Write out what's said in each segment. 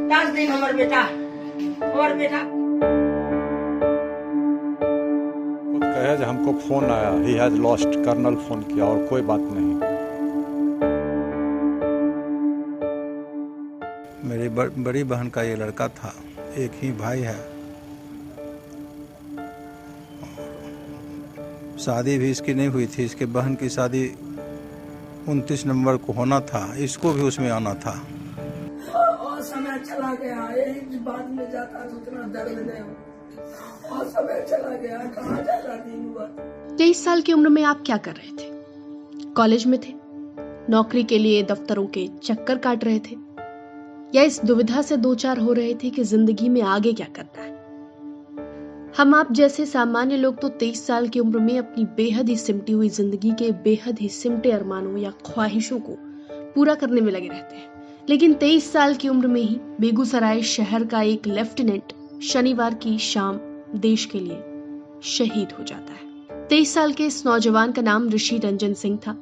10 दिन हमार बेटा कहे जो हमको फोन आया, he has lost, colonel phone किया और कोई बात नहीं। मेरी बड़ी बहन का ये लड़का था, एक ही भाई है। शादी भी इसकी नहीं हुई थी, इसके बहन की शादी 29 नवंबर को होना था, इसको भी उसमें आना था। और समय चला गया, एक बाद में जाता तो उतना दर्द नहीं हो, और समय चला गया, कहाँ जाता दिन हुआ। 23 साल की उम्र में आप क्या कर रहे थे? कॉलेज में थे, नौकरी के लिए दफ्तरों के चक्कर काट रहे थे, या इस दुविधा से दो चार हो रहे थे कि जिंदगी में आगे क्या करना है? हम आप जैसे सामान्य लोग तो 23 साल की उम्र में अपनी बेहद ही सिमटी हुई जिंदगी के बेहद ही सिमटे अरमानों या ख्वाहिशों को पूरा करने में लगे रहते हैं। लेकिन 23 साल की उम्र में ही बेगूसराय शहर का एक लेफ्टिनेंट शनिवार की शाम देश के लिए शहीद हो जाता है। 23 साल के इस नौजवान का नाम ऋषि रंजन सिंह था।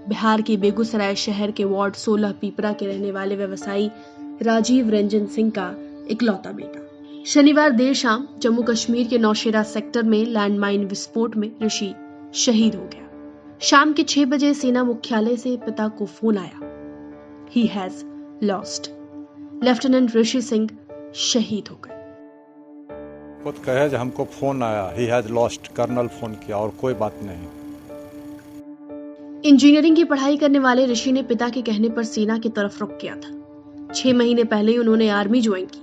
बिहार के बेगूसराय शहर के वार्ड 16 पीपरा के रहने वाले व्यवसायी राजीव रंजन सिंह का इकलौता बेटा। शनिवार देर शाम जम्मू कश्मीर के नौशेरा सेक्टर में लैंडमाइन विस्फोट में ऋषि शहीद हो गया। शाम के 6 बजे सेना मुख्यालय से पिता को फोन आया, he has lost. Lieutenant Rishi Singh शहीद हो गए। खुद कहे जो हमको फोन आया, he has lost, colonel phone किया और कोई बात नहीं। इंजीनियरिंग की पढ़ाई करने वाले ऋषि ने पिता के कहने पर सेना की तरफ रुख किया था। 6 महीने पहले उन्होंने आर्मी ज्वाइन की।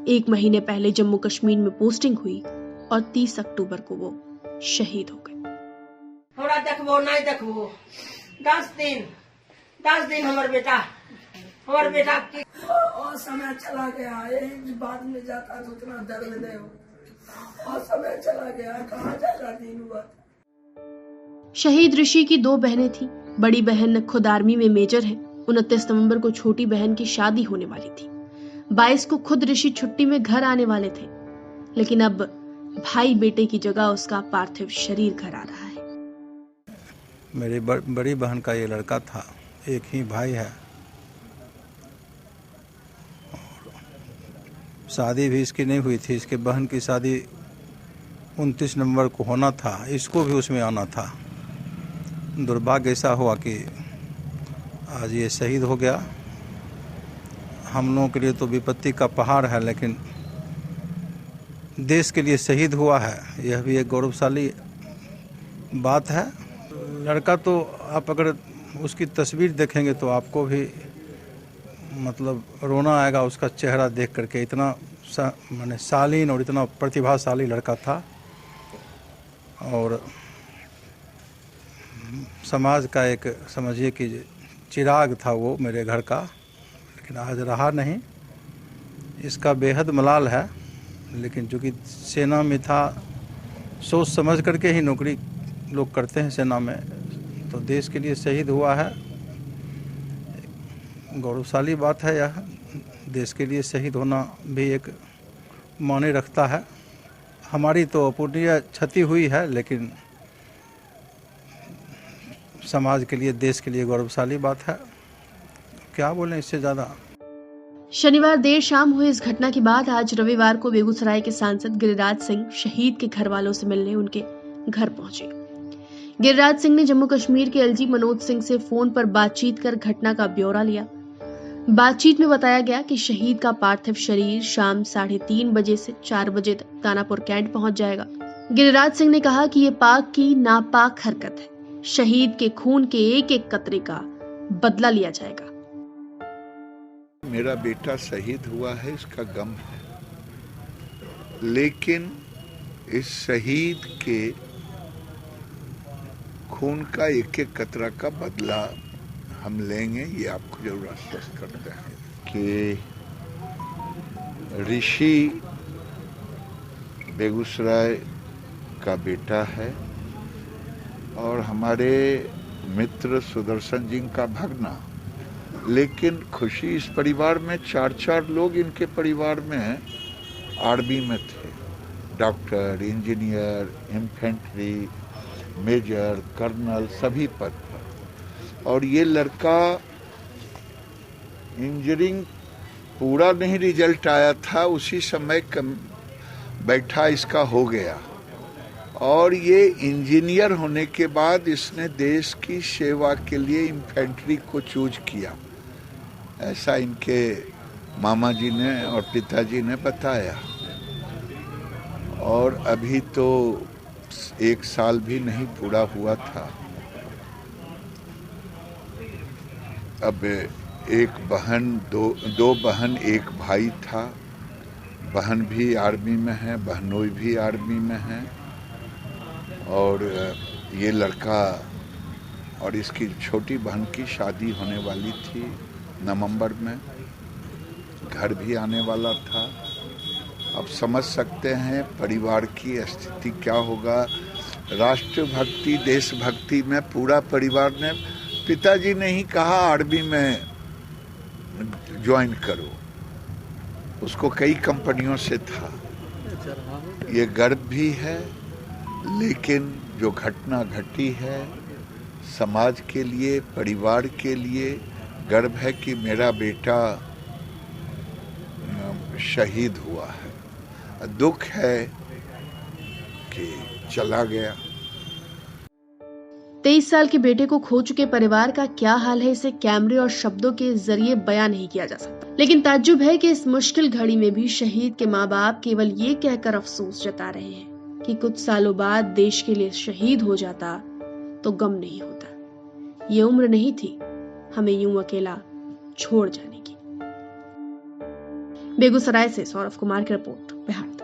1 महीने पहले जम्मू कश्मीर में पोस्टिंग हुई और 30 अक्टूबर को वो शहीद हो गए। थोड़ा देखबो नहीं देखबो, 10 दिन हमार बेटा की, और समय चला गया, एक बाद में जाता तो उतना दर्द नहीं हो, और समय चला गया, कहाँ जाता दिन हुआ। शहीद ऋषि की 2 बहनें थी। बड़ी बहन खुद आर्मी में मेजर है। 29 नवंबर को छोटी बहन की शादी होने वाली थी। 22 को खुद ऋषि छुट्टी में घर आने वाले थे, लेकिन अब भाई बेटे की जगह उसका पार्थिव शरीर घर आ रहा है। मेरी बड़ी बहन का ये लड़का था, एक ही भाई है। शादी भी इसकी नहीं हुई थी, इसके बहन की शादी 29 नवंबर को होना था, इसको भी उसमें आना था। दुर्भाग्य ऐसा हुआ कि आज ये शहीद हो गया। हम लोगों के लिए तो विपत्ति का पहाड़ है, लेकिन देश के लिए शहीद हुआ है, यह भी एक गौरवशाली बात है। लड़का तो आप अगर उसकी तस्वीर देखेंगे तो आपको भी मतलब रोना आएगा उसका चेहरा देख करके। इतना माने शालीन और इतना प्रतिभाशाली लड़का था, और समाज का एक समझिए कि चिराग था वो मेरे घर का, लेकिन आज रहा नहीं। इसका बेहद मलाल है, लेकिन चूँकि सेना में था, सोच समझ करके ही नौकरी लोग करते हैं सेना में, तो देश के लिए शहीद हुआ है। गौरवशाली बात है यह। देश के लिए शहीद होना भी एक मायने रखता है। हमारी तो अपूर्णीय क्षति हुई है, लेकिन समाज के लिए, देश के लिए गौरवशाली बात है। क्या बोलें इससे ज्यादा। शनिवार देर शाम हुई इस घटना के बाद आज रविवार को बेगूसराय के सांसद गिरिराज सिंह शहीद के घर वालों से मिलने उनके घर पहुंचे। गिरिराज सिंह ने जम्मू कश्मीर के एलजी मनोज सिंह से फोन पर बातचीत कर घटना का ब्यौरा लिया। बातचीत में बताया गया कि शहीद का पार्थिव शरीर शाम 3:30 बजे से 4 बजे तक दानापुर कैंट पहुंच जाएगा। गिरिराज सिंह ने कहा कि ये पाक की नापाक हरकत है। शहीद के खून के एक एक कतरे का बदला लिया जाएगा। मेरा बेटा शहीद हुआ है, इसका गम है, लेकिन इस शहीद के खून का एक एक कतरा का बदला हम लेंगे, ये आपको जरूर आश्वस्त करते हैं कि ऋषि बेगूसराय का बेटा है और हमारे मित्र सुदर्शन जी का भगना। लेकिन खुशी इस परिवार में 4 लोग इनके परिवार में आर्मी में थे, doctor, engineer, infantry, major, colonel, सभी पद पर। और ये लड़का इंजीनियरिंग पूरा नहीं रिजल्ट आया था, उसी समय बैठा इसका हो गया। और ये इंजीनियर होने के बाद इसने देश की सेवा के लिए इन्फेंट्री को चूज किया, ऐसा इनके मामा जी ने और पिताजी ने बताया। और अभी तो 1 साल भी नहीं पूरा हुआ था। अब एक बहन, दो बहन एक भाई था। बहन भी आर्मी में है, बहनोई भी आर्मी में है। और ये लड़का और इसकी छोटी बहन की शादी होने वाली थी नवंबर में, घर भी आने वाला था। अब समझ सकते हैं परिवार की स्थिति क्या होगा। राष्ट्रभक्ति, देशभक्ति में पूरा परिवार ने, पिताजी ने ही कहा आर्मी में ज्वाइन करो, उसको कई कंपनियों से था। ये गर्व भी है, लेकिन जो घटना घटी है समाज के लिए, परिवार के लिए गर्व है कि मेरा बेटा शहीद हुआ है। दुख है कि चला गया। 23 साल के बेटे को खो चुके परिवार का क्या हाल है, इसे कैमरे और शब्दों के जरिए बयान नहीं किया जा सकता। लेकिन ताज्जुब है कि इस मुश्किल घड़ी में भी शहीद के माँ बाप केवल ये कहकर अफसोस जता रहे हैं कि कुछ सालों बाद देश के लिए शहीद हो जाता तो गम नहीं होता। ये उम्र नहीं थी हमें यूं अकेला छोड़ जाने की। बेगूसराय से सौरभ कुमार की रिपोर्ट, बिहार।